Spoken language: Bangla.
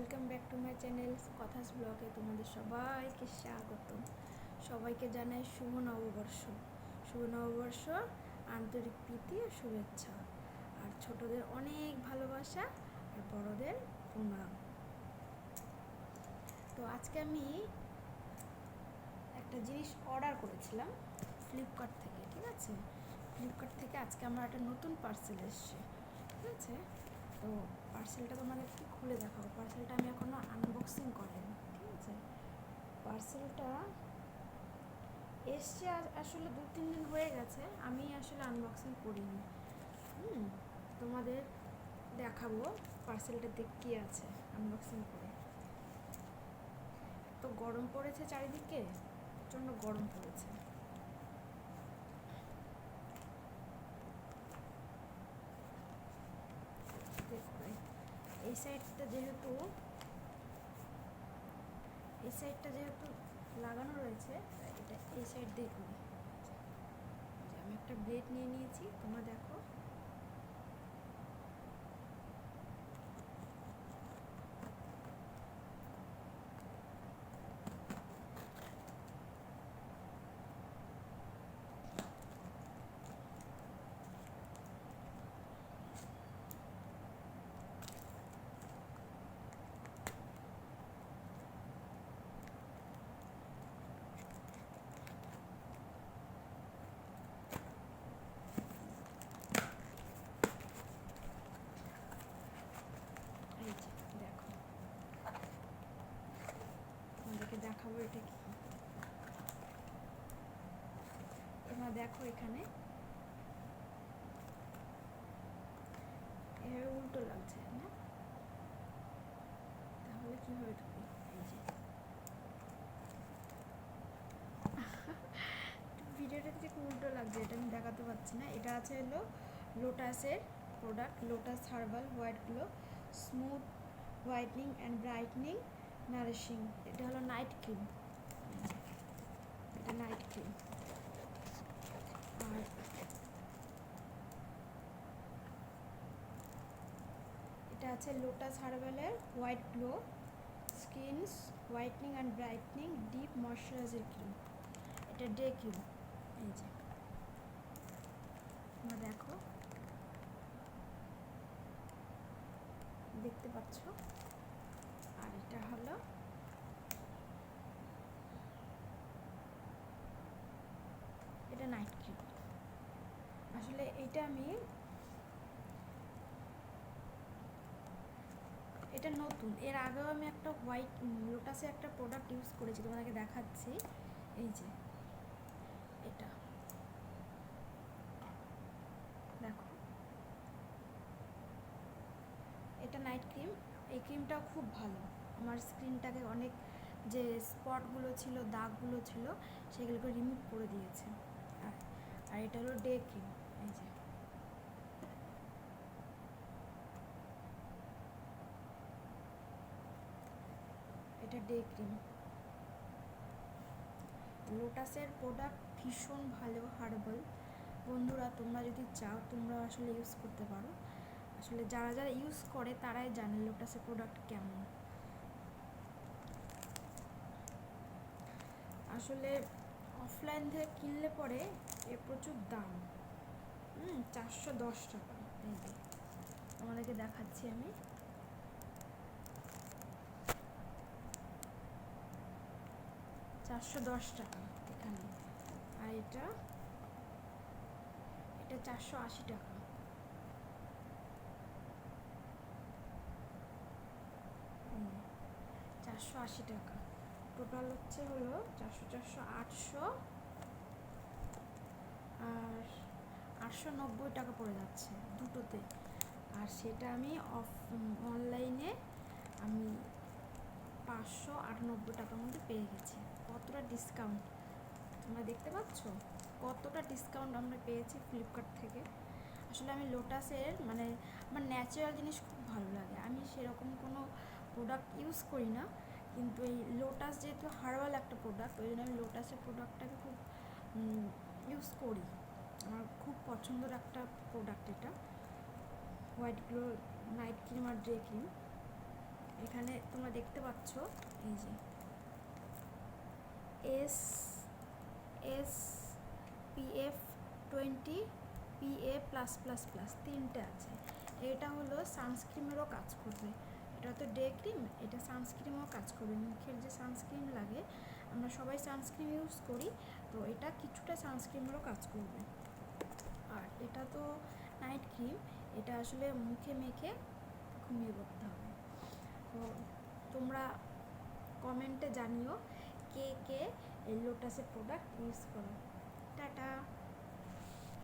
Welcome back to my channel কথাস ব্লগে তোমাদের সবাইকে স্বাগত। সবাইকে জানাই শুভ নববর্ষ, আন্তরিক প্রীতি ও শুভেচ্ছা, আর ছোটদের অনেক ভালোবাসা আর বড়দের প্রণাম। তো আজকে আমি একটা জিনিস অর্ডার করেছিলাম ফ্লিপকার্ট থেকে, ঠিক আছে। ফ্লিপকার্ট থেকে আজকে আমার একটা নতুন পার্সেল এসছে, ঠিক আছে। তো পার্সেলটা তোমাদেরকে খুলে দেখাবো। পার্সেলটা আমি এখনও আনবক্সিং করিনি, ঠিক আছে। পার্সেলটা এসছে আসলে 2-3 দিন হয়ে গেছে, আমি আসলে আনবক্সিং করিনি। তোমাদের দেখাবো পার্সেলটাতে কী আছে আনবক্সিং করে। তো গরম পড়েছে চারিদিকে, প্রচণ্ড গরম পড়েছে। এই সাইডটা যেহেতু লাগানো রয়েছে, এটা এই সাইড দিয়ে করি। আমি একটা ব্লেড নিয়ে নিয়েছি, তোমরা দেখো। দেখো, তোমাদেরকে দেখাবো এটা কি। তোমরা দেখো এখানে এভাবে উল্টো লাগছে না, তাহলে কীভাবে ঢুকি? এই যে ভিডিওটা থেকে উল্টো লাগছে, এটা আমি দেখাতে পারছি না। এটা আছে হলো লোটাসের product, Lotus herbal white glow smooth whitening and brightening nourishing. এটা হলো নাইট ক্রিম, এটা নাইট ক্রিম। আর এটা আছে লোটাস হার্বালের white glow skins whitening and brightening deep moisturiser cream, এটা ডে ক্রিম। এই যে তোমরা দেখো, দেখতে পাচ্ছ। আর এটা হলো এটা নাইট ক্রিম। আসলে এটা এটা নতুন, এর আগেও আমি একটা হোয়াইট লোটাসে একটা প্রোডাক্ট ইউজ করেছি, তোমাদেরকে দেখাচ্ছি। এই যে এটা দেখো, এটা নাইট ক্রিম। এই ক্রিমটাও খুব ভালো, আমার স্কিনটাকে অনেক যে স্পটগুলো ছিল, দাগগুলো ছিল, সেগুলোকে রিমুভ করে দিয়েছে। আর এটা হলো ডে ক্রিম। এই যে এটা ডে ক্রিম। লোটাসের প্রোডাক্ট ভীষণ ভালো, হার্বাল। বন্ধুরা তোমরা যদি চাও তোমরা আসলে ইউজ করতে পারো। আসলে যারা যারা ইউজ করে তারাই জানে লোটাসের প্রোডাক্ট কেমন। আসলে অফলাইন থেকে কিনলে পরে এর প্রচুর দাম, 410 টাকা। এই যে তোমাদেরকে দেখাচ্ছি আমি, 410 টাকা এখানে। আর এটা 480 টাকা। 480 টাকা টোটাল হচ্ছে হলো 400 800 আর 890 টাকা পড়ে যাচ্ছে দুটোতে। আর সেটা আমি অনলাইনে আমি 598 টাকার মধ্যে পেয়ে গেছি। কতটা ডিসকাউন্ট তোমরা দেখতে পাচ্ছ, কতটা ডিসকাউন্ট আমরা পেয়েছি ফ্লিপকার্ট থেকে। আসলে আমি লোটাসের আমার ন্যাচারাল জিনিস খুব ভালো লাগে। আমি সেরকম কোনো প্রোডাক্ট ইউজ করি না, কিন্তু এই লোটাস যেহেতু হার্বাল একটা প্রোডাক্ট, ওই জন্য আমি লোটাসের প্রোডাক্টটাকে খুব ইউজ করি। আমার খুব পছন্দের একটা প্রোডাক্ট এটা, হোয়াইট গ্লো নাইট ক্রিম আর ডে ক্রিম। এখানে তোমরা দেখতে পাচ্ছ এই যে S S PF 20 PA plus plus plus 3টে আছে। এটা হলো সানস্ক্রিমেরও কাজ করবে, এটা তো ডে ক্রিম, এটা সানস্ক্রিমও কাজ করবে। মুখের যে সানস্ক্রিন লাগে, আমরা সবাই সানস্ক্রিন ইউজ করি, তো এটা কিছুটা সানস্ক্রিমেরও কাজ করবে। আর এটা তো নাইট ক্রিম, এটা আসলে মুখে মেখে ঘুমিয়ে পড়তে হবে। তো তোমরা কমেন্টে জানিও কে কে এই লোটাসের প্রোডাক্ট ইউজ করো। টাটা।